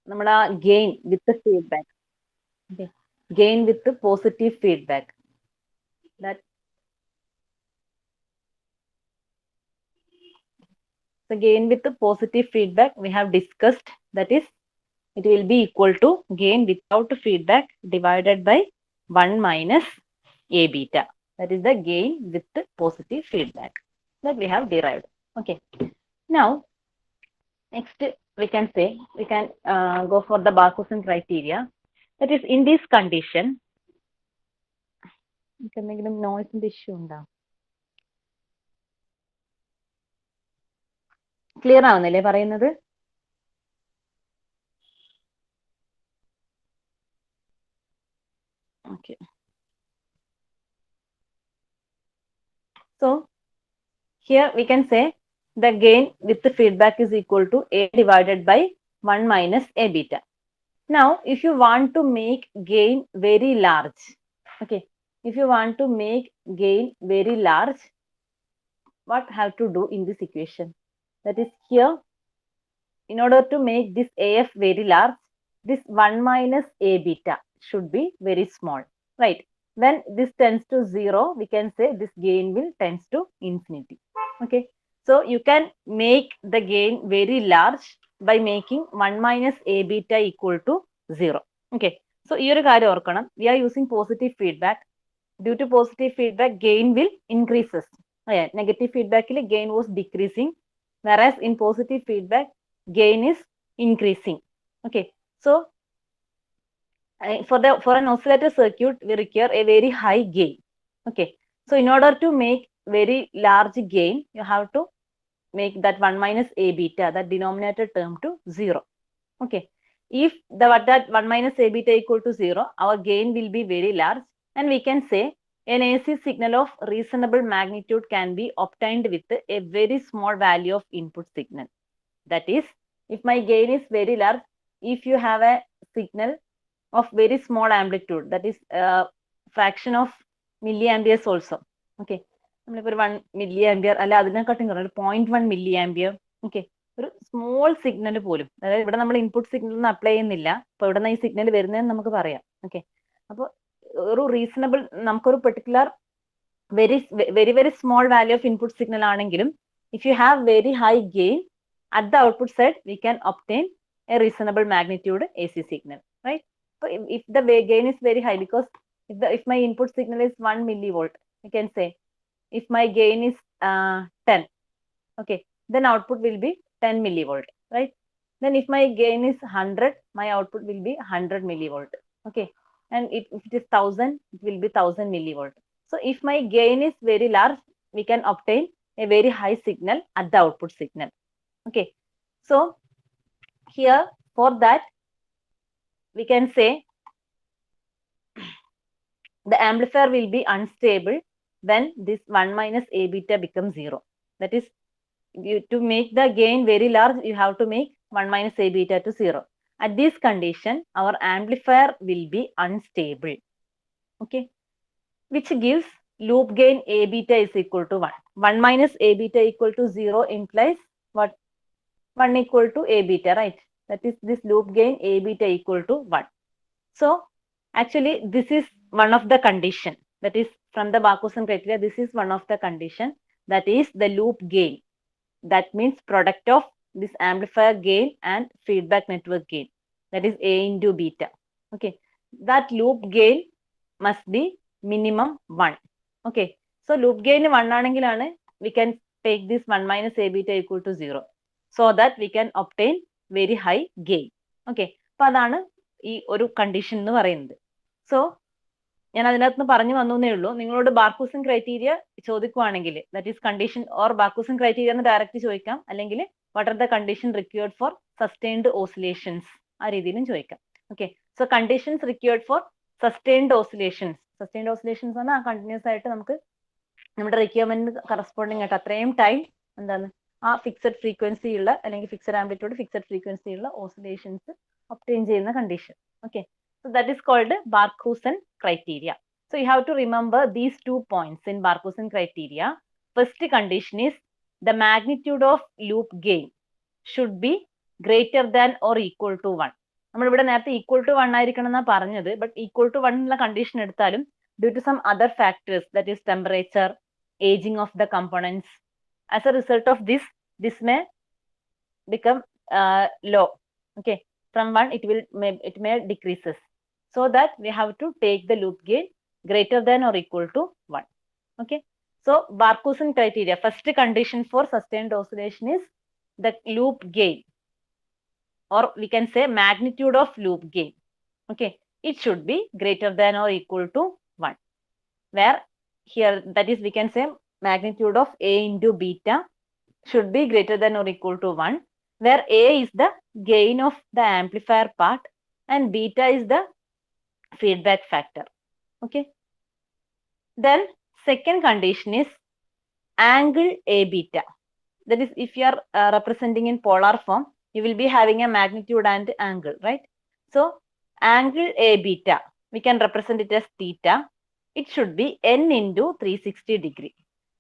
നമ്മുടെ gain with the feedback. Okay. Gain with the positive feedback. That the gain with the positive feedback we have discussed, that is it will be equal to gain without feedback divided by 1 minus A beta. That is the gain with the positive feedback that we have derived. Okay. Now, next we can say, we can go for the Barkhausen criteria. That is, in this condition, എന്തെങ്കിലും നോയ്സിന്റെ issue ഉണ്ടോ? Clear ആവുന്നില്ലേ പറയുന്നത്? Okay. So here we can say the gain with the feedback is equal to A divided by 1 minus A beta. Now, if you want to make gain very large, okay, if you want to make gain very large, what have to do in this equation? That is, here, in order to make this AF very large, this 1 minus A beta should be very small, right? When this tends to 0, we can say this gain will tends to infinity. Okay. So you can make the gain very large by making 1 minus A beta equal to 0. Okay. So ഈ ഒരു കാര്യം ഓർക്കണം. We are using positive feedback. Due to positive feedback, gain will increases. Negative feedback, gain was decreasing, whereas in positive feedback, gain is increasing. Okay. So for an oscillator circuit, we require a very high gain. Okay. So in order to make very large gain, you have to make that 1 minus A beta, that denominator term, to 0. Okay. If that 1 minus A beta equal to 0, our gain will be very large, and we can say an AC signal of reasonable magnitude can be obtained with a very small value of input signal. That is, if my gain is very large, if you have a signal of very small amplitude, that is fraction of milliamperes also. Okay. നമ്മളിപ്പോൾ ഒരു 1 milliampere അല്ല അതിനെക്കാട്ടും കുറവ് 0.1 milliampere. Okay. ഒരു small signal പോലും, അതായത് ഇവിടെ നമ്മൾ input signal ഒന്നും അപ്ലൈ ചെയ്യുന്നില്ല, അപ്പൊ ഇവിടെ നിന്ന് ഈ സിഗ്നൽ വരുന്നതെന്ന് നമുക്ക് പറയാം. ഓക്കെ. അപ്പോൾ ഒരു റീസണബിൾ, നമുക്കൊരു particular very very small value of input signal ആണെങ്കിലും, if you have very high gain at the output side, we can obtain a reasonable magnitude AC signal, right? So if the gain is very high, because if my input signal is 1 millivolt, we can say if my gain is 10, okay, then output will be 10 millivolt, right? Then if my gain is 100, my output will be 100 millivolt, okay? And if it is 1000, it will be 1000 millivolt. So if my gain is very large, we can obtain a very high signal at the output signal. Okay. So here, for that, we can say the amplifier will be unstable when this 1 minus A beta becomes 0. That is, to make the gain very large, you have to make 1 minus A beta to 0. At this condition, our amplifier will be unstable. Okay. Which gives loop gain A beta is equal to 1. 1 minus A beta equal to 0 implies what? 1 equal to A beta, right? That is, this loop gain A beta equal to 1. So actually, this is one of the condition. That is, from the Barkhausen criteria, this is one of the condition. That is the loop gain. That means product of this amplifier gain and feedback network gain. That is A into beta. Okay. That loop gain must be minimum 1. Okay. So loop gain 1 ആണെങ്കിലാണ് we can take this 1 minus A beta equal to 0. So that we can obtain very high gain. Okay. അപ്പൊ അതാണ് ഈ ഒരു condition എന്ന് പറയുന്നത്. So ഞാൻ അതിനകത്ത് പറഞ്ഞു വന്നേ ഉള്ളൂ. നിങ്ങളോട് ബാർഖൂസൻ ക്രൈറ്റീരിയ ചോദിക്കുവാണെങ്കിൽ, that is condition or Barkhausen criteria എന്ന് ഡയറക്റ്റ് ചോദിക്കാം, അല്ലെങ്കിൽ what are the condition required for sustained oscillations, ആ രീതിയിലും ചോദിക്കാം. Okay. So conditions required for sustained oscillations. Sustained oscillations പറഞ്ഞാൽ ആ കണ്ടിന്യൂസ് ആയിട്ട് നമുക്ക് നമ്മുടെ റിക്വയർമെന്റ് കറസ്പോണ്ടിങ് ആയിട്ട് അത്രയും ടൈം എന്താണ് ആ ഫിക്സഡ് ഫ്രീക്വൻസി ഉള്ള, അല്ലെങ്കിൽ ഫിക്സഡ് ആംപ്ലിറ്റ്യൂഡ് ഫിക്സഡ് ഫ്രീക്വൻസി ഉള്ള ഓസിലേഷൻസ് ഒബ്റ്റെയിൻ ചെയ്യുന്ന condition. Okay. So that is called Barkhausen criteria. So you have to remember these 2 points in Barkhausen criteria. First condition is the magnitude of loop gain should be greater than or equal to 1. നമ്മളിവിടെ നേരത്തെ equal to 1 ആയിരിക്കണം എന്നാ പറഞ്ഞത്, but equal to 1 എന്നുള്ള condition എടുത്താലും due to some other factors, that is temperature, ageing of the components, as a result of this may become low. Okay, from 1 it may decreases, so that we have to take the loop gain greater than or equal to 1. Okay, so Barkhausen criteria, first condition for sustained oscillation is the loop gain, or we can say magnitude of loop gain. Okay, it should be greater than or equal to 1, where here that is we can say magnitude of A into beta should be greater than or equal to 1, where A is the gain of the amplifier part and beta is the feedback factor. Okay, then second condition is angle A beta. That is, if you are representing in polar form, you will be having a magnitude and angle, right? So angle A beta, we can represent it as theta. It should be n into 360 degree,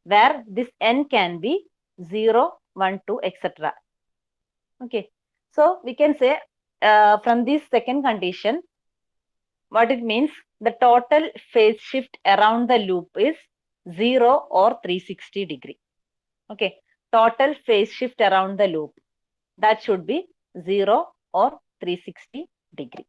where this n can be 0, 1, 2, etc. Okay, so we can say from this second condition, what it means, the total phase shift around the loop is 0 or 360 degree. Okay, total phase shift around the loop, that should be 0 or 360 degree.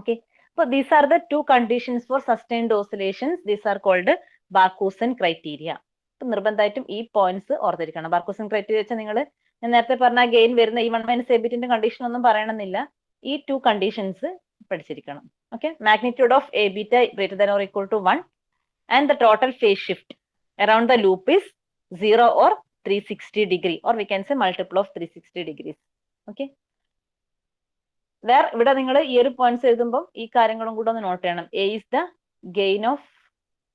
Okay, so these are the two conditions for sustained oscillations. These are called Barkhausen criteria. നിർബന്ധമായിട്ടും ഈ points ഓർത്തിരിക്കണം. ബാർക്കോസൻ criteria വെച്ചാൽ നിങ്ങൾ ഞാൻ നേരത്തെ പറഞ്ഞ gain വരുന്ന ഈ 1 മൈനസ് എബിറ്റിന്റെ കണ്ടീഷൻ ഒന്നും പറയണമെന്നില്ല, ഈ ടു കണ്ടീഷൻസ് പഠിച്ചിരിക്കണം. Okay, magnitude of a beta greater than or equal to 1 and the total phase shift around the loop is 0 or 360 degree, or we can say multiple of 360 degrees. Okay, where ഇവിടെ നിങ്ങൾ ഈ ഒരു points എഴുതുമ്പോൾ ഈ കാര്യങ്ങളും കൂടെ ഒന്ന് not ചെയ്യണം. A is the gain of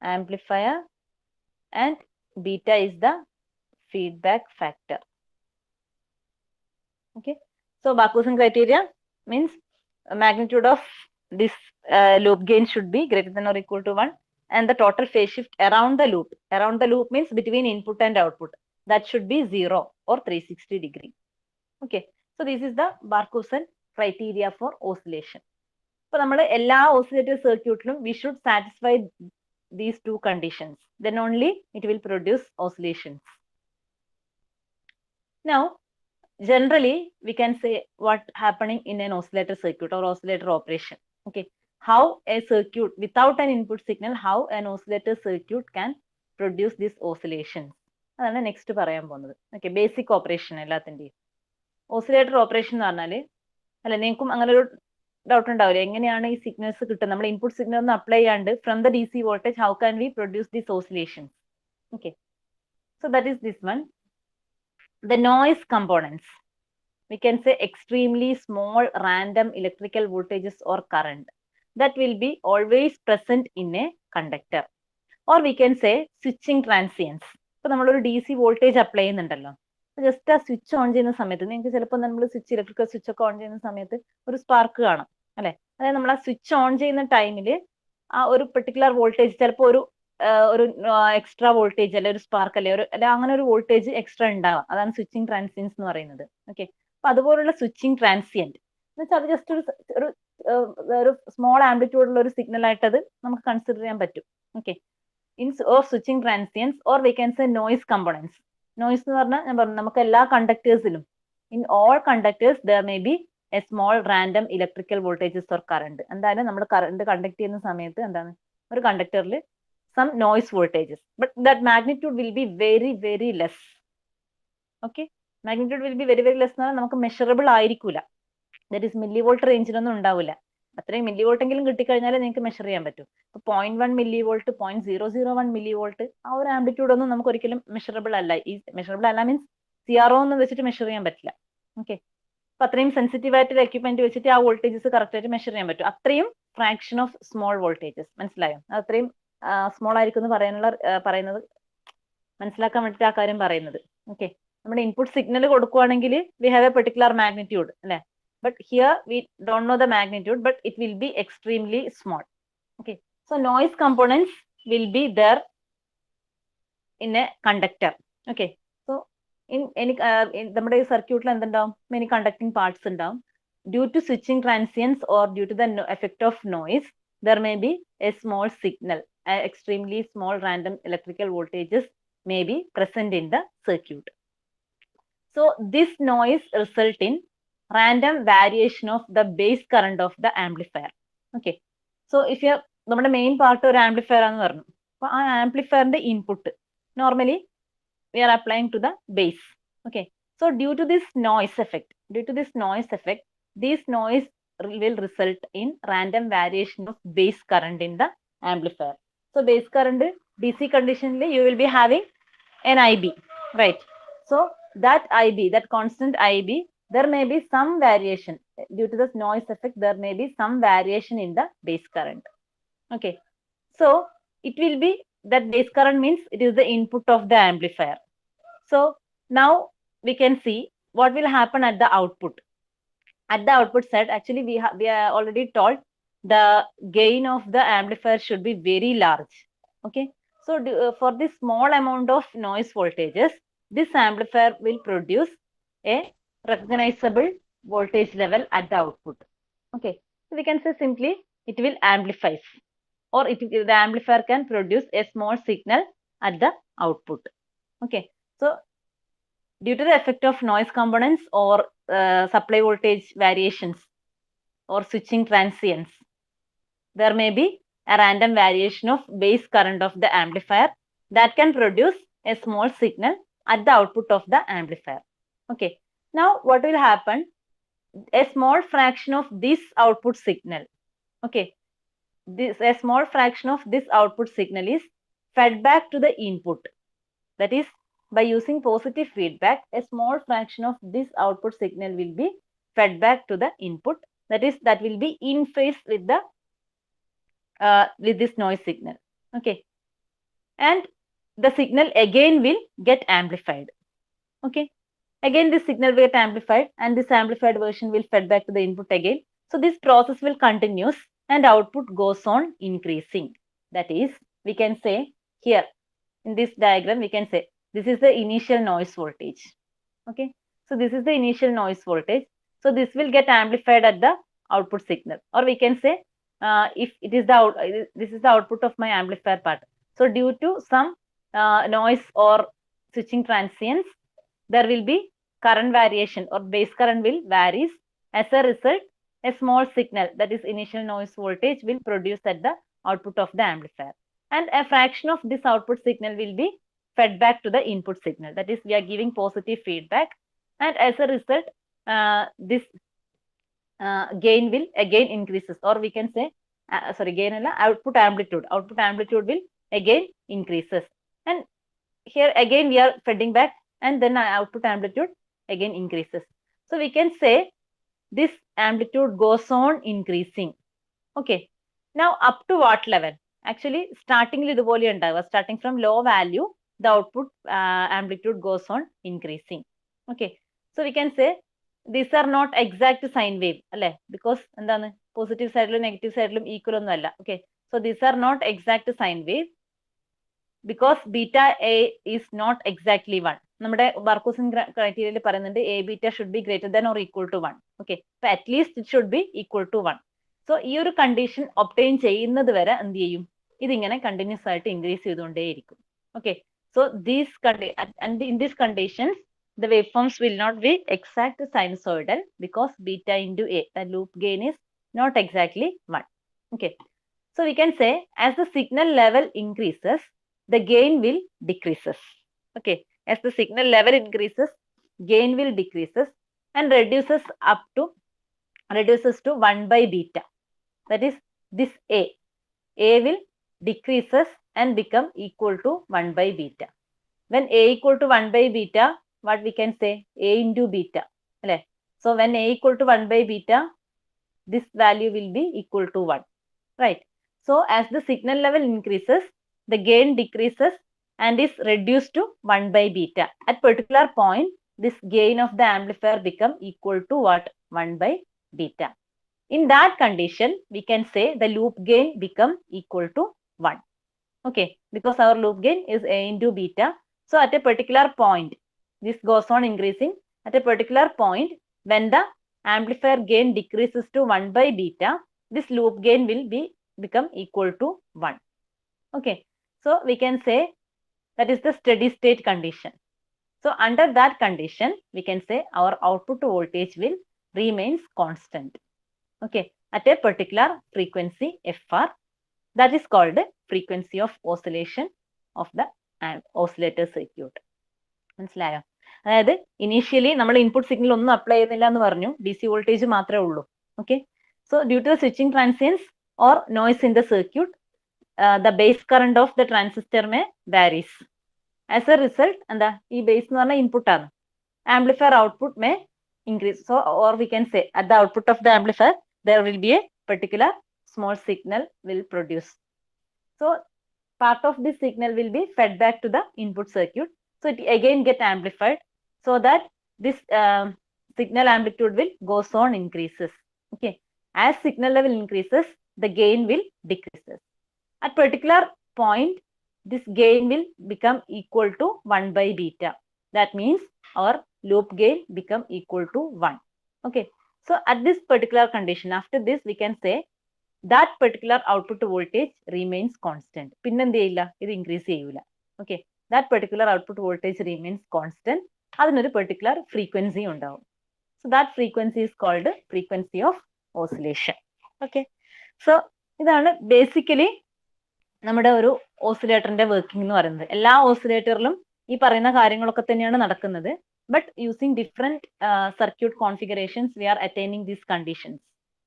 amplifier and beta is the feedback factor. Okay, so Barkhausen criteria means magnitude of this loop gain should be greater than or equal to 1, and the total phase shift around the loop. Around the loop means between input and output. That should be 0 or 360 degree. Okay, so this is the Barkhausen criteria for oscillation. So നമ്മൾ എല്ലാ oscillator സർക്യൂട്ടിലും we should satisfy these two conditions. Then only it will produce oscillations. Now, generally we can say what happening in an oscillator circuit or oscillator operation. Okay, how a circuit without an input signal, how an oscillator circuit can produce this oscillations. അതാണ് next പറയാൻ പോകുന്നത്. Okay, basic operation എല്ലാത്തിൻ്റെയും. Oscillator operation എന്ന് പറഞ്ഞാൽ അല്ല നിങ്ങൾക്കും അങ്ങനെ ഒരു ഡൗട്ട് ഉണ്ടാവില്ല, എങ്ങനെയാണ് ഈ സിഗ്നൽസ് കിട്ടുന്നത്, നമ്മൾ ഇൻപുട്ട് സിഗ്നൽ ഒന്നും അപ്ലൈ ചെയ്യാണ്ട് from the D C voltage how can we produce this oscillations. Okay, so that is this one. The noise components, we can say extremely small random electrical voltages or current that will be always present in a conductor, or we can say switching transients. ഇപ്പോൾ നമ്മളൊരു D C voltage apply ചെയ്യുന്നുണ്ടല്ലോ, just ആ switch on ചെയ്യുന്ന സമയത്ത് നിങ്ങൾക്ക് ചിലപ്പോൾ നമ്മൾ switch electrical switch ഒക്കെ ഓൺ ചെയ്യുന്ന സമയത്ത് ഒരു സ്പാർക്ക് കാണാം അല്ലെ. അതായത് നമ്മൾ ആ സ്വിച്ച് ഓൺ ചെയ്യുന്ന ടൈമിൽ ആ ഒരു പെർട്ടിക്കുലർ വോൾട്ടേജ് ചിലപ്പോൾ ഒരു എക്സ്ട്രാ വോൾട്ടേജ് അല്ലെ ഒരു സ്പാർക്ക് അല്ലെ അല്ലെ അങ്ങനെ ഒരു വോൾട്ടേജ് എക്സ്ട്രാ ഉണ്ടാവാം. അതാണ് സ്വിച്ചിങ് ട്രാൻസിയൻസ് എന്ന് പറയുന്നത്. ഓക്കെ, അപ്പൊ അതുപോലുള്ള സ്വിച്ചിങ് ട്രാൻസിയന്റ് എന്ന് വെച്ചാൽ അത് ജസ്റ്റ് ഒരു സ്മോൾ ആംപ്ലിറ്റ്യൂഡുള്ള ഒരു സിഗ്നൽ ആയിട്ട് അത് നമുക്ക് കൺസിഡർ ചെയ്യാൻ പറ്റും. Okay, in or switching transients, or we can say noise components. Noise എന്ന് പറഞ്ഞാൽ ഞാൻ പറഞ്ഞു നമുക്ക് എല്ലാ കണ്ടക്ടേഴ്സിലും in all conductors there may be a small random electrical voltages or current. എന്തായാലും നമ്മൾ കറണ്ട് കണ്ടക്ട് ചെയ്യുന്ന സമയത്ത് എന്താണ് ഒരു കണ്ടക്ടറിൽ some noise voltages, but that magnitude will be very very less. Okay, magnitude will be very very less എന്നാൽ നമുക്ക് measurable ആയിരിക്കൂല. That is millivolt റേഞ്ചിലൊന്നും ഉണ്ടാവില്ല. അത്രയും മില്ലി വോൾട്ട് എങ്കിലും കിട്ടിക്കഴിഞ്ഞാൽ നിങ്ങൾക്ക് മെഷർ ചെയ്യാൻ പറ്റും. ഇപ്പൊ 0.1 മില്ലി വോൾട്ട്, 0.001 മില്ലി വോൾട്ട്, ആ ഒരു ആംപ്ലിറ്റ്യൂഡ് ഒന്നും നമുക്ക് ഒരിക്കലും മെഷറബിൾ അല്ല. ഈ മെഷറബിൾ അല്ല മീൻസ് CRO ഒന്നും വെച്ചിട്ട് മെഷർ ചെയ്യാൻ പറ്റില്ല. ഓക്കെ, അപ്പൊ അത്രയും സെൻസിറ്റീവ് ആയിട്ടുള്ള എക്യുപ്മെന്റ് വെച്ചിട്ട് ആ വോൾട്ടേജസ് കറക്റ്റ് ആയിട്ട് മെഷർ ചെയ്യാൻ പറ്റും. അത്രയും ഫ്രാക്ഷൻ ഓഫ് സ്മോൾ വോൾട്ടേജസ്, മനസ്സിലായോ? അത്രയും സ്മോൾ ആയിരിക്കും എന്ന് പറയുന്നത് മനസ്സിലാക്കാൻ വേണ്ടിയിട്ട് ആ കാര്യം പറയുന്നത്. ഓക്കെ, നമ്മുടെ ഇൻപുട്ട് സിഗ്നൽ കൊടുക്കുവാണെങ്കിൽ we have a particular magnitude അല്ലെ, but here we don't know the magnitude, but it will be extremely small. Okay, so noise components will be there in a conductor. Okay, so നമ്മുടെ ഈ സർക്യൂട്ടിൽ എന്തുണ്ടാവും, many conducting parts ഉണ്ടാവും. due to switching transients or due to the effect of noise, there may be a small signal, extremely small random electrical voltages may be present in the circuit. So this noise result in random variation of the base current of the amplifier. Okay. So if you നമ്മുടെ main part ഒരു amplifier ആണെന്ന് പറഞ്ഞു. അപ്പൊ ആ ആംപ്ലിഫയറിന്റെ input normally we are applying to the base. Okay. So due to this noise effect, this noise will result in random variation of base current in the amplifier. So base current DC condition you will be having an IB, right? So that IB, that constant IB, there may be some variation due to this noise effect. There may be some variation in the base current. Okay. So it will be that base current means it is the input of the amplifier. So now we can see what will happen at the output. At the output side, actually we are already told the gain of the amplifier should be very large. Okay. So for this small amount of noise voltages, this amplifier will produce a recognizable voltage level at the output. Okay. So we can say simply it will amplify, or the amplifier can produce a small signal at the output. Okay. So due to the effect of noise components or supply voltage variations or switching transients, there may be a random variation of base current of the amplifier that can produce a small signal at the output of the amplifier. Okay. Now what will happen? A small fraction of this output signal, okay, a small fraction of this output signal is fed back to the input. That is, by using positive feedback, a small fraction of this output signal will be fed back to the input. That is, that will be in phase with the with this noise signal. Okay. And the signal again will get amplified. Okay. Again this signal will get amplified, and this amplified version will fed back to the input again. So this process will continue and output goes on increasing. That is, we can say here in this diagram, we can say this is the initial noise voltage. Okay. So this is the initial noise voltage. So this will get amplified at the output signal, or we can say if it is this is the output of my amplifier part. So due to some noise or switching transients, there will be current variation, or base current will varies. As a result, a small signal, that is initial noise voltage, will produce at the output of the amplifier, and a fraction of this output signal will be fed back to the input signal. That is, we are giving positive feedback, and as a result this gain will again increases, or we can say gain alla, output amplitude will again increases, and here again we are feeding back, and then output amplitude again increases. So we can say this amplitude goes on increasing. Okay. Now up to what level? Actually starting idupole undava, starting from low value, the output amplitude goes on increasing. Okay. So we can say these are not exact sine wave, alle, because endana positive side ilum negative side ilum equal onnu alla. Okay. So these are not exact sine wave, because beta A is not exactly 1. നമ്മുടെ Barkhausen ക്രൈറ്റീരിയയിൽ പറയുന്നുണ്ട് A beta should be greater than or equal to 1. Okay. അപ്പൊ at least it should be equal to 1. So ഈ ഒരു condition obtain ചെയ്യുന്നത് വരെ എന്ത് ചെയ്യും? ഇതിങ്ങനെ കണ്ടിന്യൂസ് ആയിട്ട് ഇൻക്രീസ് ചെയ്തുകൊണ്ടേയിരിക്കും. Okay. So in these conditions the waveforms will not be exact sinusoidal, because beta into A, the loop gain, is not exactly 1. Okay. So we can say as the signal level increases, the gain will decreases. Okay. As the signal level increases, gain will decreases and reduces to 1 by beta. That is, this A will decreases and become equal to 1 by beta. When A equal to 1 by beta, what we can say? A into beta. So when A equal to 1 by beta, this value will be equal to 1. Right. So as the signal level increases, the gain decreases and is reduced to 1 by beta. At particular point, this gain of the amplifier become equal to what? 1 by beta. In that condition, we can say the loop gain become equal to 1. Okay, because our loop gain is A into beta. So at a particular point, this goes on increasing. At a particular point, when the amplifier gain decreases to 1 by beta, this loop gain will become equal to 1. Okay, so we can say that is the steady state condition. So under that condition, we can say our output voltage will remains constant. Okay, at a particular frequency FR, that is called frequency of oscillation of the oscillator circuit. മനസ്സിലായോ? അതായത് initially നമ്മൾ input signal ഒന്നും apply ചെയ്യുന്നില്ല എന്ന് പറഞ്ഞു, D C voltage മാത്രമേ ഉള്ളൂ. Okay, so due to the switching transients or noise in the circuit, the base current of the transistor may varies. As a result, എന്താ ഈ ബേസ് എന്ന് പറഞ്ഞാൽ ഇൻപുട്ട് ആണ്. Amplifier output may increase. So, or we can say at the output of the amplifier, there will be a particular small signal will produce. So, part of this signal will be fed back to the input circuit. So, it again get amplified so that this signal amplitude will goes on increases. Okay, as signal level increases, the gain will decreases. At particular point, this gain will become equal to 1 by beta. That means our loop gain become equal to 1. Okay, so at this particular condition, after this we can say that particular output voltage remains constant. പിന്നെന്തെയില്ല, ഇത് increase ചെയ്യൂല. Okay, that particular output voltage remains constant. അതിനൊരു particular frequency ഉണ്ടാവും. So that frequency is called frequency of oscillation. Okay, so ഇതാണ് basically നമ്മുടെ ഒരു ഓസിലേറ്ററിന്റെ working എന്ന് പറയുന്നത്. എല്ലാ ഓസിലേറ്ററിലും ഈ പറയുന്ന കാര്യങ്ങളൊക്കെ തന്നെയാണ് നടക്കുന്നത്. But using different circuit configurations we are attaining these conditions.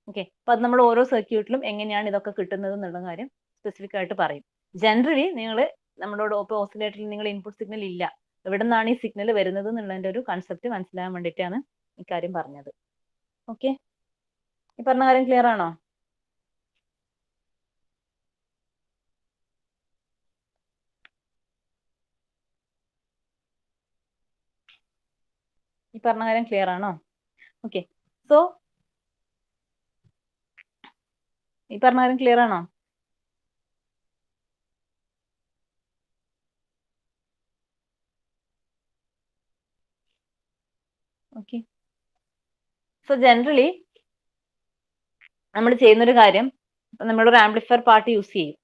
Okay, അപ്പൊ അത് നമ്മൾ ഓരോ സർക്യൂട്ടിലും എങ്ങനെയാണ് ഇതൊക്കെ കിട്ടുന്നത് എന്നുള്ള കാര്യം സ്പെസിഫിക് ആയിട്ട് പറയും. ജനറലി നിങ്ങൾ നമ്മളോട് ഇപ്പോൾ ഓസിലേറ്ററിൽ നിങ്ങൾ ഇൻപുട്ട് സിഗ്നൽ ഇല്ല, എവിടെ നിന്നാണ് ഈ സിഗ്നൽ വരുന്നത് എന്നുള്ളതിന്റെ ഒരു കൺസെപ്റ്റ് മനസ്സിലാകാൻ വേണ്ടിയിട്ടാണ് ഇക്കാര്യം പറഞ്ഞത്. ഓക്കെ, ഈ പറഞ്ഞ കാര്യം ക്ലിയർ ആണോ? ഈ പറഞ്ഞ കാര്യം ക്ലിയർ ആണോ? ഓക്കെ, സോ ഈ പറഞ്ഞ കാര്യം ക്ലിയർ ആണോ? ഓക്കെ, സോ ജനറലി നമ്മൾ ചെയ്യുന്നൊരു കാര്യം, ഇപ്പൊ നമ്മളൊരു ആംപ്ലിഫയർ പാർട്ട് യൂസ് ചെയ്യും.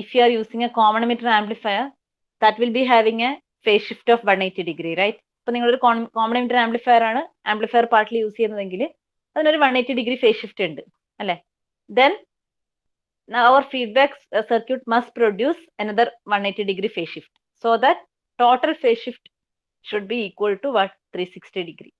If you are using a common emitter amplifier, that will be having a phase shift of 180 degree, right? ഇപ്പൊ നിങ്ങളൊരു കോമൺ എമിറ്റർ ആംപ്ലിഫയർ ആണ് ആംപ്ലിഫയർ പാർട്ടിൽ യൂസ് ചെയ്യുന്നതെങ്കിൽ അതിനൊരു 180 ഡിഗ്രി ഫേസ് ഷിഫ്റ്റ് ഉണ്ട്, അല്ലെ? Then our feedback circuit must produce another 180 degree phase shift, so that total phase shift should be equal to what? 360 degree.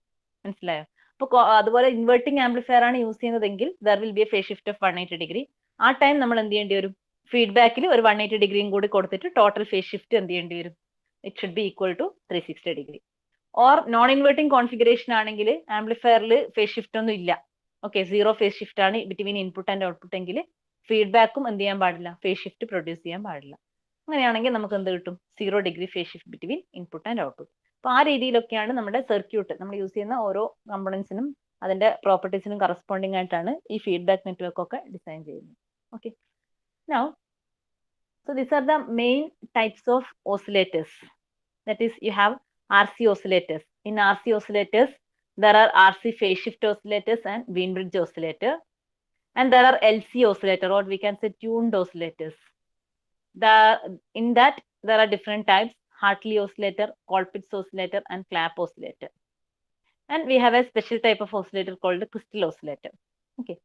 മനസ്സിലായോ? അപ്പൊ അതുപോലെ ഇൻവെർട്ടിംഗ് ആംപ്ലിഫയർ ആണ് യൂസ് ചെയ്യുന്നതെങ്കിൽ there will be a phase shift of 180 degree. ആ time നമ്മൾ എന്ത് ചെയ്യേണ്ടി വരും? ഫീഡ്ബാക്കിൽ ഒരു 180 ഡിഗ്രിയും കൂടി കൊടുത്തിട്ട് ടോട്ടൽ ഫേസ് ഷിഫ്റ്റ് എന്ത് ചെയ്യേണ്ടി വരും? It should be equal to 360 degree. Or non inverting configuration ആണെങ്കിൽ ആംപ്ലിഫയറിൽ ഫേസ് ഷിഫ്റ്റ് ഒന്നും ഇല്ല. ഓക്കെ, സീറോ ഫേസ് ഷിഫ്റ്റ് ആണ് ബിറ്റ്വീൻ ഇൻപുട്ട് ആൻഡ് ഔട്ട്പുട്ട് എങ്കിൽ ഫീഡ്ബാക്കും എന്ത് ചെയ്യാൻ പാടില്ല? ഫേസ് ഷിഫ്റ്റ് പ്രൊഡ്യൂസ് ചെയ്യാൻ പാടില്ല. അങ്ങനെയാണെങ്കിൽ നമുക്ക് എന്ത് കിട്ടും? 0 degree phase shift between input and output. അപ്പൊ ആ രീതിയിലൊക്കെയാണ് നമ്മുടെ സർക്യൂട്ട്, നമ്മൾ യൂസ് ചെയ്യുന്ന ഓരോ കമ്പോണൻസിനും അതിന്റെ പ്രോപ്പർട്ടീസിനും കറസ്പോണ്ടിങ് ആയിട്ടാണ് ഈ ഫീഡ്ബാക്ക് നെറ്റ്വർക്ക് ഒക്കെ ഡിസൈൻ ചെയ്യുന്നത്. Okay, now so these are the main types of oscillators. That is, you have RC oscillators. In RC oscillators, there are RC phase shift oscillators and Wien bridge oscillator. And there are LC oscillator, or we can say tuned oscillators. In that, there are different types: Hartley oscillator, Colpitts oscillator, and Clap oscillator. And we have a special type of oscillator called the crystal oscillator. Okay.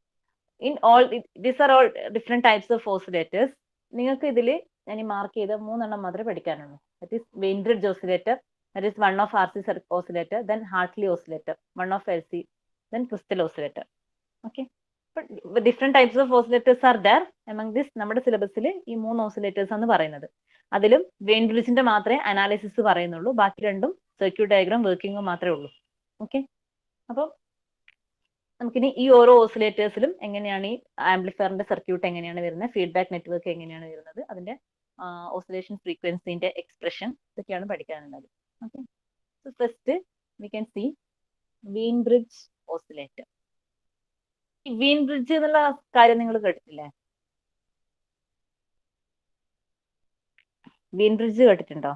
In all, these are all different types of oscillators. നിങ്ങൾക്ക് ഇതിൽ ഞാൻ mark ചെയ്ത 3 എണ്ണം മാത്രമേ പഠിക്കാനുള്ളൂ. That is Wien bridge oscillator, that is one of RC oscillator, then Hartley oscillator, one of LC, then crystal oscillator. Okay, but different types of oscillators are there. Among this, നമ്മുടെ സിലബസിൽ ഈ 3 oscillators ആണ് പറയുന്നത്. അതിലും vein ബ്രിഡ്ജിന്റെ മാത്രമേ analysis പറയുന്നുള്ളൂ, ബാക്കി രണ്ടും സർക്യൂട്ട് ഡയഗ്രാം വർക്കിംഗ് മാത്രമേ ഉള്ളൂ. ഓക്കെ, അപ്പോൾ നമുക്കിനി ഈ ഓരോ ഓസിലേറ്റേഴ്സിലും എങ്ങനെയാണ് ഈ ആംപ്ലിഫയറിന്റെ സർക്യൂട്ട് എങ്ങനെയാണ് വരുന്നത്, ഫീഡ്ബാക്ക് നെറ്റ്വർക്ക് എങ്ങനെയാണ് വരുന്നത്, അതിന്റെ ഓസിലേഷൻ ഫ്രീക്വൻസിന്റെ എക്സ്പ്രഷൻ, ഇതൊക്കെയാണ് പഠിക്കാനുള്ളത്. Okay, so first we can see Wien bridge oscillator. ഈ വീൻ ബ്രിഡ്ജ് എന്നുള്ള കാര്യം നിങ്ങൾ കേട്ടിട്ടില്ലേ? വീൻ ബ്രിഡ്ജ് കേട്ടിട്ടുണ്ടോ?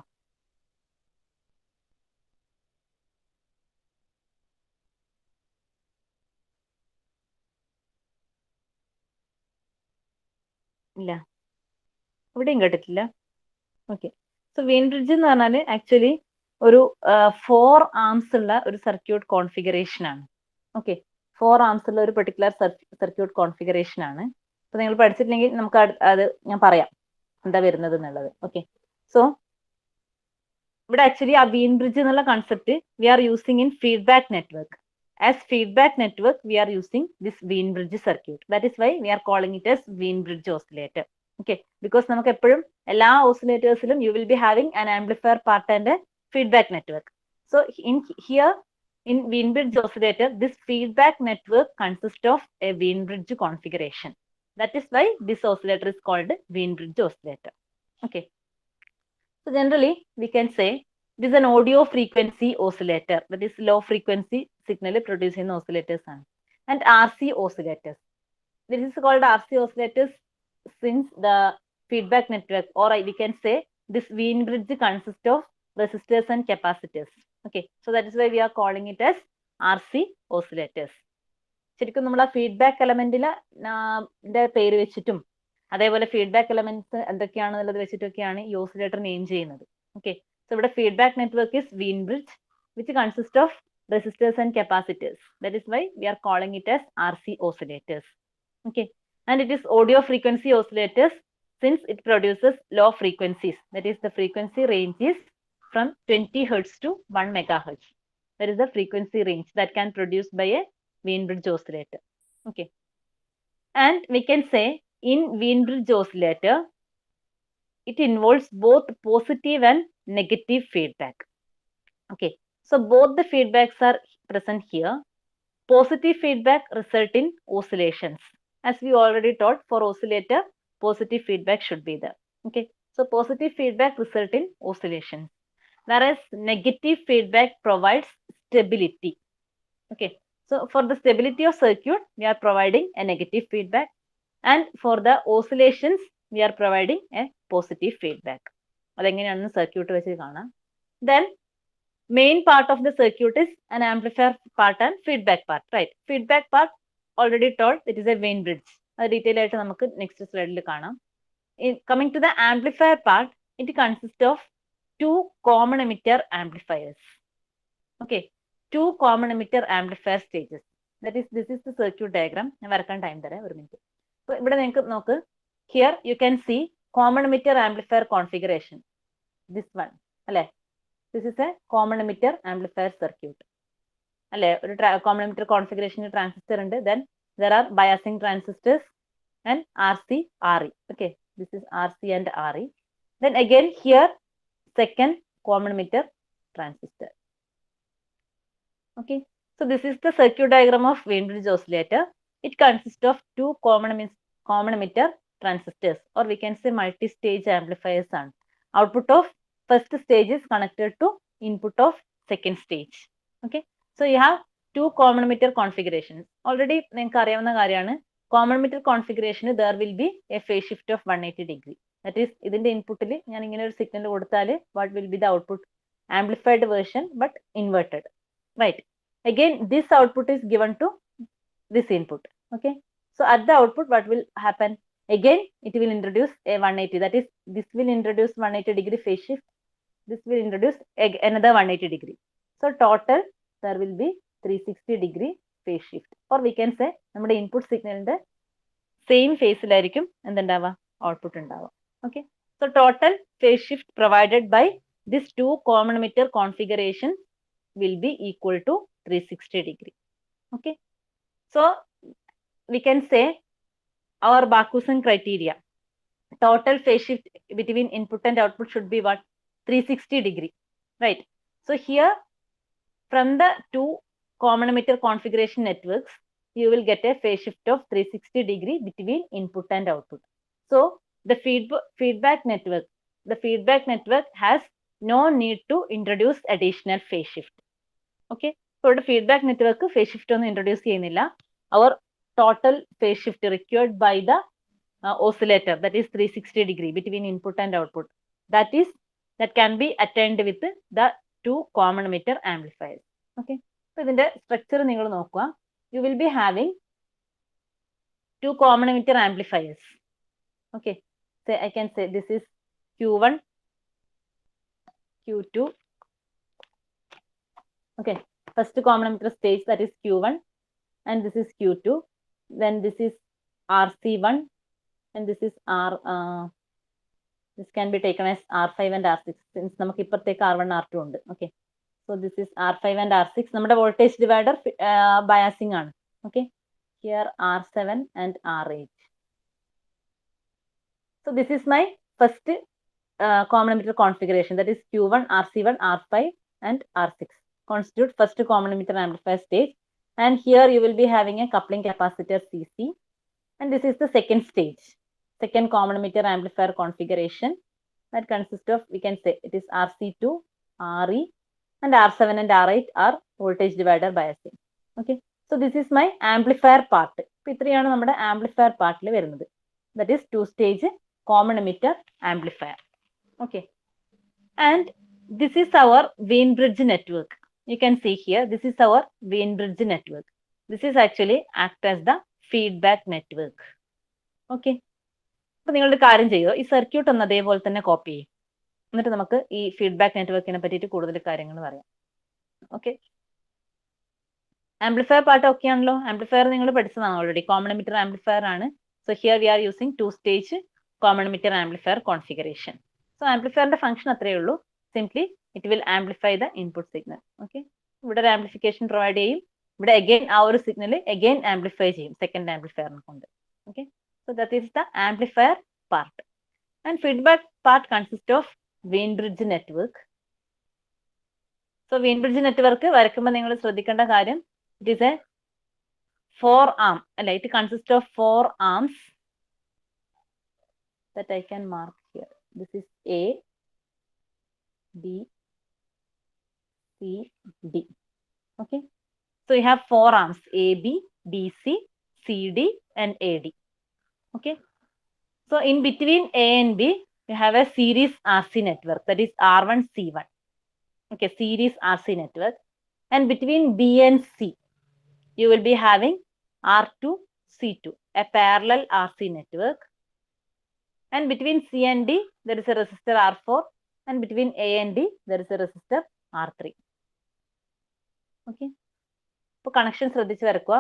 ഇല്ല, ഇവിടെയും കേട്ടിട്ടില്ല. ഓക്കെ. സോ വീൻ ബ്രിഡ്ജ് എന്ന് പറഞ്ഞാൽ ആക്ച്വലി ഒരു 4 ആംസ് ഉള്ള ഒരു സർക്യൂട്ട് കോൺഫിഗറേഷൻ ആണ്. ഓക്കെ, 4 ആംസ് ഉള്ള ഒരു പെർട്ടിക്കുലർ സർക്യൂട്ട് കോൺഫിഗറേഷൻ ആണ്. അപ്പൊ നിങ്ങൾ പഠിച്ചിട്ടില്ലെങ്കിൽ നമുക്ക് അത് ഞാൻ പറയാം എന്താ വരുന്നത് എന്നുള്ളത്. ഓക്കെ, സോ ഇവിടെ ആക്ച്വലി ആ വീൻ ബ്രിഡ്ജ് എന്നുള്ള concept we are using in feedback network. As feedback network, we are using this Wien bridge circuit. That is why we are calling it as Wien bridge oscillator. Okay, because നമുക്ക് എപ്പോഴും എല്ലാ ഓസിലേറ്റേഴ്സിലും you will be having an amplifier part and a feedback network. So in here in Wien bridge oscillator, this feedback network consists of a Wien bridge configuration. That is why this oscillator is called Wien bridge oscillator. Okay, so generally we can say it is an audio frequency oscillator, that is low frequency signal producing oscillators and RC oscillators. This is called RC oscillators since the feedback network, or we can say this Wien bridge consists of resistors and capacitors. Okay, so that is why we are calling it as RC oscillators. ശരിക്കും നമ്മൾ ആ feedback എലമെന്റിന്റെ പേര് വെച്ചിട്ടും അതേപോലെ feedback elements എന്തൊക്കെയാണെന്നുള്ളത് വെച്ചിട്ടൊക്കെയാണ് ഈ oscillator name ചെയ്യുന്നത്. Okay, so ഇവിടെ feedback network is Wien bridge which consists of resistors and capacitors. That is why we are calling it as RC oscillators. Okay, and it is audio frequency oscillators since it produces low frequencies. That is the frequency range is from 20 Hz to 1 MHz. That is the frequency range that can produced by a Wien bridge oscillator. Okay, and we can say in Wien bridge oscillator it involves both positive and negative feedback. Okay, so both the feedbacks are present here. Positive feedback result in oscillations. As we already taught, for oscillator, positive feedback should be there. Okay, so positive feedback result in oscillations, whereas negative feedback provides stability. Okay, so for the stability of circuit, we are providing a negative feedback, and for the oscillations, we are providing a positive feedback. അതെങ്ങനെയാണെന്ന് circuit വെച്ച് കാണാം. Then main part of the circuit is an amplifier part and feedback part, right? Feedback part already told, it is a Wien bridge. അത് detail ആയിട്ട് നമുക്ക് next സ്ലൈഡിൽ കാണാം. Coming to the amplifier part, it consists of 2 common emitter amplifiers. Okay, 2 common emitter amplifier stages. That is, this is the circuit diagram. ഞാൻ വരക്കാൻ time തരാം, ഒരു minute. So ഇവിടെ നിങ്ങൾക്ക് നോക്ക്, here you can see common emitter amplifier configuration. This one, അല്ലേ? This is a common emitter amplifier circuit. അല്ലേ, ഒരു common emitter configuration transistor ഉണ്ട്. Then there are biasing transistors and RC, RE. Okay, this is RC and RE. Then again here second common emitter transistor. Okay, so this is the circuit diagram of Wien bridge oscillator. It consists of 2 common emitter transistors, or we can say multi-stage amplifiers. Output of first stage is connected to input of second stage. Okay, so you have 2 common emitter configurations. Already നിങ്ങൾക്ക് അറിയാവുന്ന കാര്യമാണ്, common emitter configuration there will be a phase shift of 180 degree. That is, ഇതിന്റെ ഇൻപുട്ടിൽ ഞാൻ ഇങ്ങനെ ഒരു signal കൊടുത്താൽ what will be the output? Amplified version but inverted, right? Again this output is given to this input. Okay, so at the output what will happen? Again it will introduce a 180, that is, this will introduce 180 degree phase shift, this will introduce another 180 degree. So total there will be 360 degree phase shift, or we can say നമ്മുടെ input സിഗ്നലിന്റെ same ഫേസിലായിരിക്കും എന്തുണ്ടാവുക, output ഉണ്ടാവുക. Okay, so total phase shift provided by this 2 common emitter configuration will be equal to 360 degree. Okay, so we can say our Barkhausen criteria, total phase shift between input and output should be what? 360 degree, right? So here from the 2 common emitter configuration networks, you will get a phase shift of 360 degree between input and output. So the feedback network has no need to introduce additional phase shift. Okay, so the feedback network phase shift on introduce ചെയ്യുന്നില്ല. Our total phase shift required by the oscillator, that is 360 degree between input and output, that can be attained with the 2 common emitter amplifiers. Okay, so ഇതിന്റെ structure നിങ്ങൾ നോക്കുക. You will be having 2 common emitter amplifiers. Okay, so I can say this is Q1, Q2. Okay, first common emitter stage, that is Q1, and this is Q2. Then this is RC1, and this is this can be taken as R5 and R6 since നമുക്ക് ഇപ്പുറത്തേക്ക് R1 R2 ഉണ്ട്. Okay, so this is R5 and R6. നമ്മുടെ voltage divider biasing ആണ്. Okay, here R7 and R8. So this is my first common emitter configuration, that is Q1, RC1, R5 and R6 constitute first common emitter amplifier stage, and here you will be having a coupling capacitor CC, and this is the second stage, second common emitter amplifier configuration, that consists of, we can say it is RC2, RE, and R7 and R8 are voltage divider biasing. Okay, so this is my amplifier part. ഇപ്പൊ ഇത്രയാണ് നമ്മുടെ amplifier പാർട്ടിൽ വരുന്നത്, that is two stage common emitter amplifier. Okay, and this is our Wien bridge network. You can see here, this is our Wien bridge network. This is actually act as the feedback network. Okay, അപ്പൊ നിങ്ങളുടെ കാര്യം ചെയ്യുക, ഈ circuit ഒന്ന് അതേപോലെ തന്നെ copy ചെയ്യും, എന്നിട്ട് നമുക്ക് ഈ ഫീഡ്ബാക്ക് നെറ്റ്വർക്കിനെ പറ്റിയിട്ട് കൂടുതൽ കാര്യങ്ങൾ പറയാം. ഓക്കെ, ആംപ്ലിഫയർ പാർട്ട് ഓക്കെ ആണല്ലോ. ആംപ്ലിഫയർ നിങ്ങൾ പഠിച്ചതാണ് ഓൾറെഡി, കോമൺ എമിറ്റർ ആംപ്ലിഫയർ ആണ്. So here we are using two stage common emitter amplifier configuration. So ആംപ്ലിഫയറിന്റെ ഫംഗ്ഷൻ അത്രയേ ഉള്ളൂ, simply it will amplify the input signal. Okay, ഇവിടെ ഒരു ആംപ്ലിഫിക്കേഷൻ പ്രൊവൈഡ് ചെയ്യും, ഇവിടെ അഗെയിൻ ആ ഒരു സിഗ്നൽ അഗെയിൻ ആംപ്ലിഫൈ ചെയ്യും സെക്കൻഡ് ആംപ്ലിഫയറിനെ കൊണ്ട്. Okay, so that is the amplifier part. And feedback part consist of vein bridge network. So vein bridge network വരയ്ക്കുമ്പോൾ നിങ്ങൾ ശ്രദ്ധിക്കേണ്ട കാര്യം, it is a 4-arm, അല്ല, it consists of 4 arms that I can mark here. This is A, B, C, D. Okay, so you have 4 arms, A, B, B, C, C, D and AD. Okay, so in between A and B you have a series RC network, that is R1 C1. Okay, series RC network, and between B and C you will be having R2 C2, a parallel RC network, and between C and D there is a resistor R4, and between A and D there is a resistor R3. Okay, അപ്പോൾ connection ശ്രദ്ധിച്ച് വരക്കുക.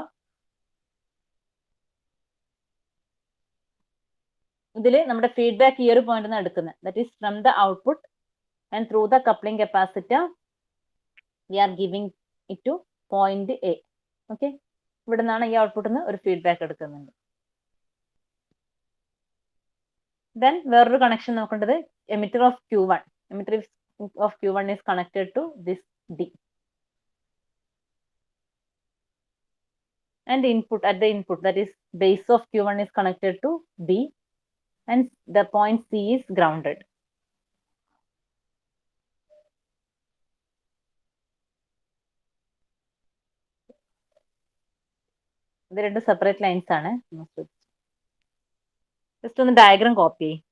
ഇതിൽ നമ്മുടെ feedback ഈ ഒരു point നിന്ന് എടുക്കുന്നത്, that is from the output and through the coupling capacitor we are giving it to point A. Okay, ഇവിടെ നിന്നാണ് ഈ ഔട്ട്പുട്ടിൽ നിന്ന് ഒരു ഫീഡ്ബാക്ക് എടുക്കുന്നുണ്ട്. ദെൻ വേറൊരു കണക്ഷൻ നോക്കേണ്ടത് emitter of Q1. Emitter of Q1 is connected to this D, and input at the input, that is base of Q1 is connected to B, and the point C is grounded. ഇത് രണ്ട് separate lines ആണ്. Just ഒന്ന് diagram copy ചെയ്യും.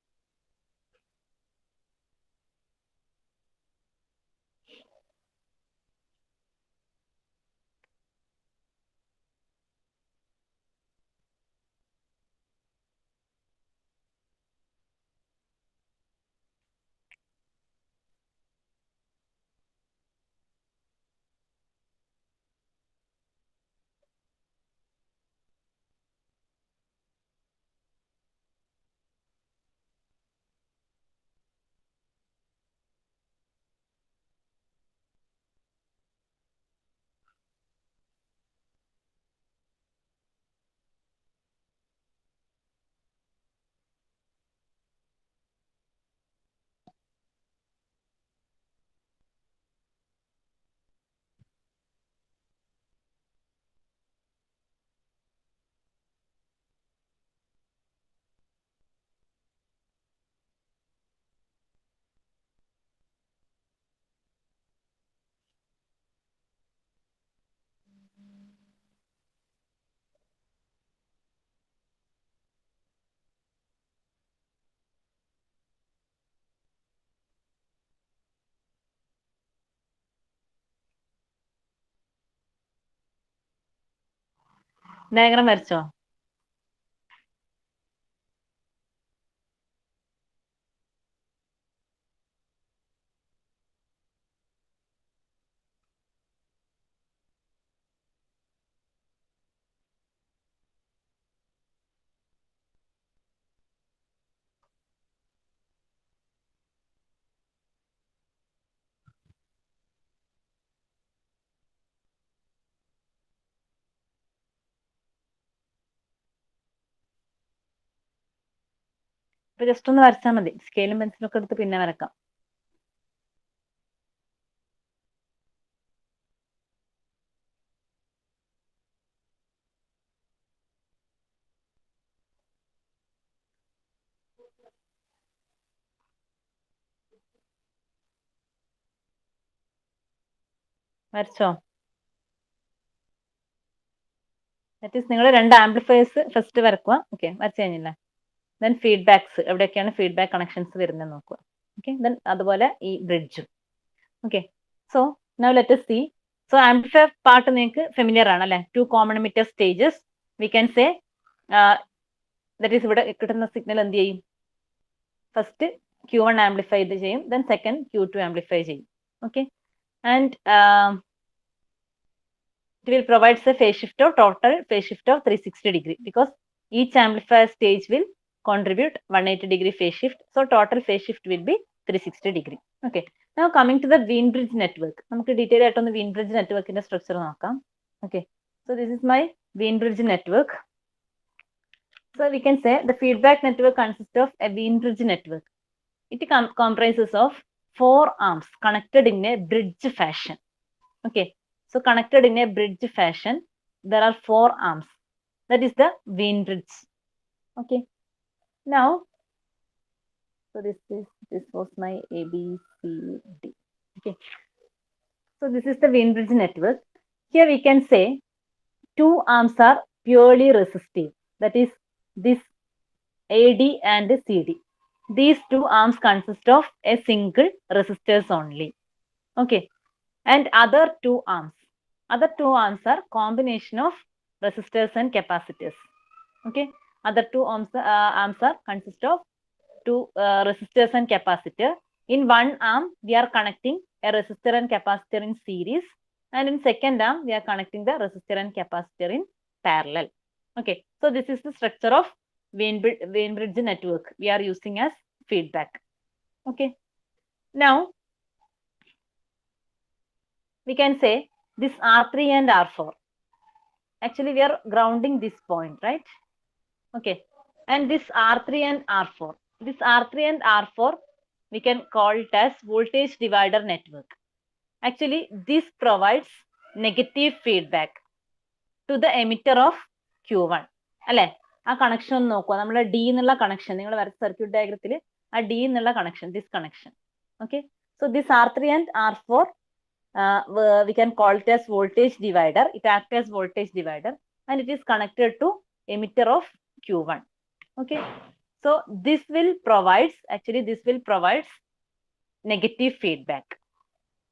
Diagram വരച്ചോ? ഇപ്പൊ just ഒന്ന് വരച്ചാൽ മതി. സ്കെയിലും പെൻസിലും ഒക്കെ എടുത്ത് പിന്നെ വരക്കാം. വരച്ചോ? ദാറ്റ് ഈസ് നിങ്ങൾ 2 ആംപ്ലിഫയേഴ്സ് ഫസ്റ്റ് വരക്കുക. ഓക്കെ, വരച്ചു കഴിഞ്ഞില്ല. ദെൻ ഫീഡ്ബാക്സ്, എവിടെയൊക്കെയാണ് ഫീഡ്ബാക്ക് കണക്ഷൻസ് വരുന്നത് നോക്കുക. ഓക്കെ, ദെൻ അതുപോലെ ഈ ബ്രിഡ്ജും. Okay, so now let us see. So amplifier part നിങ്ങൾക്ക് ഫെമിലിയർ ആണ് അല്ലെ? 2 common emitter stages. We can say that is ഇവിടെ കിട്ടുന്ന സിഗ്നൽ എന്ത് ചെയ്യും? ഫസ്റ്റ് Q1 ആംപ്ലിഫൈ ചെയ്യും, ദെൻ സെക്കൻഡ് Q2 ആംപ്ലിഫൈ ചെയ്യും. Okay, and it will provide a phase shift of total phase shift of 360 degree because each amplifier stage will contribute 180 degree phase shift. So total phase shift will be 360 degree. Okay. Now coming to the Wien bridge network. നമുക്ക് detail ആയിട്ട് ഒന്ന് Wien bridge network ന്റെ structure നോക്കാം. Okay. So this is my Wien bridge network. So we can say the feedback network consists of a Wien bridge network. It comprises of 4 arms connected in a bridge fashion. Okay. So connected in a bridge fashion, there are 4 arms. That is the Wien bridge. Okay. Now, so this was my A, B, C, D. Okay. So this is the Wien bridge network. Here we can say 2 arms are purely resistive. That is this AD and CD. These 2 arms consist of a single resistors only. Okay. And other 2 arms are combination of resistors and capacitors. Okay, other 2 arms are consist of 2 resistors and capacitor. In one arm we are connecting a resistor and capacitor in series, and in second arm we are connecting the resistor and capacitor in parallel. Okay, so this is the structure of Wien bridge network we are using as feedback. Okay, now we can say this R3 and R4. Actually, we are grounding this point, right? Okay. And this R3 and R4. This R3 and R4, we can call it as voltage divider network. Actually, this provides negative feedback to the emitter of Q1. അല്ലേ? ആ connection ഒന്ന് നോക്കുക. നമ്മുടെ D എന്നുള്ള connection, നിങ്ങൾ വരച്ച circuit ഡയഗ്രത്തിൽ ആ D എന്നുള്ള connection, this connection. Okay. So this R3 and R4, we can call it as voltage divider. It acts as voltage divider and it is connected to emitter of Q1. Okay. So this will provides negative feedback.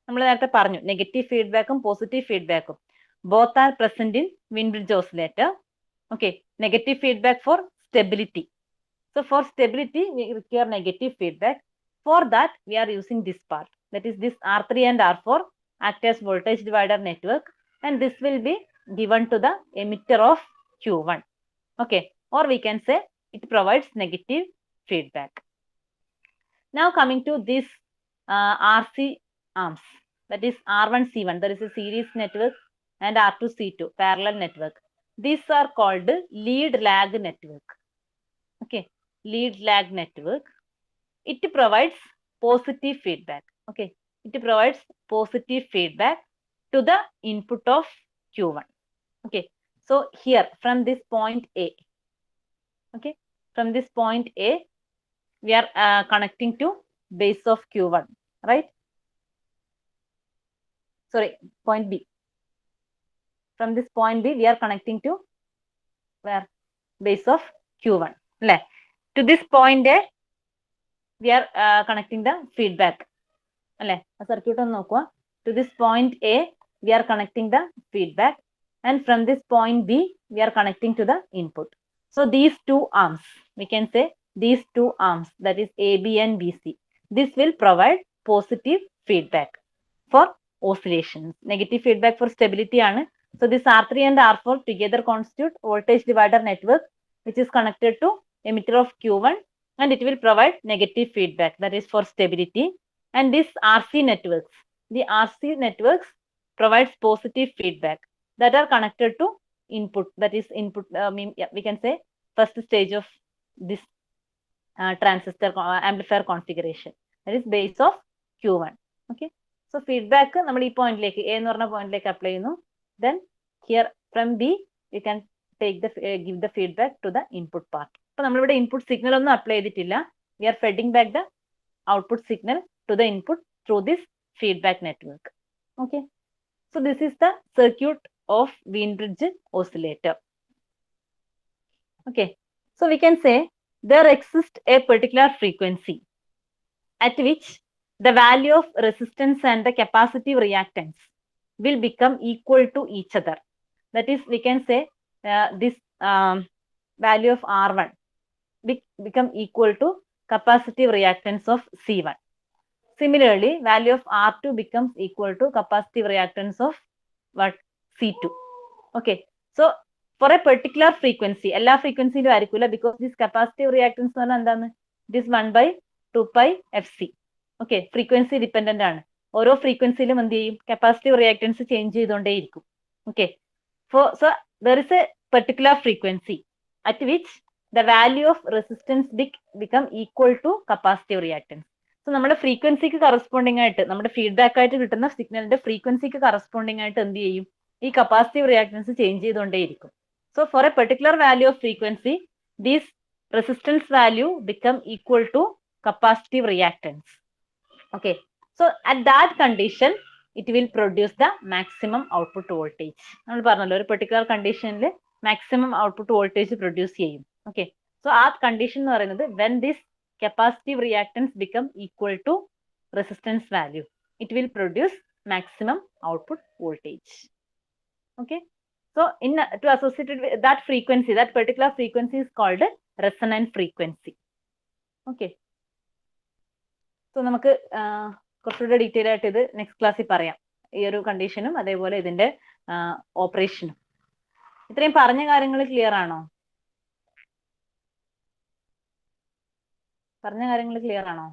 നമ്മൾ നേരത്തെ പറഞ്ഞു negative ഫീഡ്ബാക്കും positive ഫീഡ്ബാക്കും both are present in Wien bridge oscillator. Okay. Negative feedback for stability. So for stability, we require negative feedback. For that, we are using this part. That is this R3 and R4 act as voltage divider network, and this will be given to the emitter of Q1. Okay. Or we can say it provides negative feedback. Now coming to this RC arms, that is R1 C1, there is a series network, and R2 C2 parallel network. These are called lead lag network. Okay, lead lag network. It provides positive feedback. Okay, it provides positive feedback to the input of Q1. Okay, so here from this point A, okay, from this point A, we are connecting to base of Q1, right? Sorry, point B. From this point B, we are connecting to where? Base of Q1. To this point A, we are connecting the feedback. Circuit on nokwa. To this point A, we are connecting the feedback, and from this point B, we are connecting to the input. So these 2 arms, we can say these 2 arms, that is AB and BC, this will provide positive feedback for oscillations. Negative feedback for stability aanu. So this R3 and R4 together constitute voltage divider network, which is connected to emitter of Q1, and it will provide negative feedback, that is for stability. And this RC networks, the RC networks provides positive feedback that are connected to input, that is input, we can say first stage of this transistor amplifier configuration. That is base of Q1. Okay. So feedback നമ്മൾ ഈ പോയിന്റിലേക്ക് A എന്ന് പറഞ്ഞ പോയിന്റിലേക്ക് apply ചെയ്യുന്നു. Then here from B you can take the give the feedback to the input part. അപ്പോൾ നമ്മളിവിടെ input signal ഒന്നും അപ്ലൈ ചെയ്തിട്ടില്ല. We are feeding back the output signal to the input through this feedback network. Okay. So this is the circuit of Wien-Bridge oscillator. Okay. So we can say there exists a particular frequency at which the value of resistance and the capacitive reactance will become equal to each other. That is, we can say this value of R1 become equal to capacitive reactance of C1. Similarly, value of R2 becomes equal to capacitive reactance of what? C2. Okay. So for a particular frequency, എല്ലാ ഫ്രീക്വൻസിയിലും ആയിരിക്കില്ല, because this capacitive reactance എന്ന് പറഞ്ഞാൽ എന്താണ്? It is 1/2 pi FC. Okay, frequency dependent ആണ്. ഓരോ ഫ്രീക്വൻസിയിലും എന്ത് ചെയ്യും? കപ്പാസിറ്റീവ് റിയാക്ടൻസ് ചേഞ്ച് ചെയ്തുകൊണ്ടേയിരിക്കും. Okay. So there is a particular frequency at which the value of resistance become equal to capacitive reactance. So നമ്മുടെ ഫ്രീക്വൻസിക്ക് കറസ്പോണ്ടിങ് ആയിട്ട്, നമ്മുടെ ഫീഡ്ബാക്ക് ആയിട്ട് കിട്ടുന്ന സിഗ്നലിന്റെ ഫ്രീക്വൻസിക്ക് കറസ്പോണ്ടിങ് ആയിട്ട് എന്ത് ചെയ്യും? ഈ കപ്പാസിറ്റീവ് റിയാക്ടൻസ് ചേഞ്ച് ചെയ്തുകൊണ്ടേയിരിക്കും. So for a particular value of frequency these resistance value become equal to capacitive reactance. Okay. So at that condition it will produce the maximum output voltage. നമ്മൾ പറഞ്ഞല്ലോ, ഒരു particular കണ്ടീഷനിൽ maximum output voltage produce ചെയ്യും. Okay. So ആ condition എന്ന് പറയുന്നത് when this capacitive reactance become equal to resistance value, it will produce maximum output voltage. Okay. So to associate with that frequency, that particular frequency is called resonant frequency. Okay. So നമുക്ക് കുറച്ചുകൂടെ detail ആയിട്ട് ഇത് next ക്ലാസ്സിൽ പറയാം, ഈ ഒരു കണ്ടീഷനും അതേപോലെ ഇതിന്റെ ഓപ്പറേഷനും. ഇത്രയും പറഞ്ഞ കാര്യങ്ങൾ ക്ലിയർ ആണോ? പറഞ്ഞ കാര്യങ്ങൾ ക്ലിയർ ആണോ?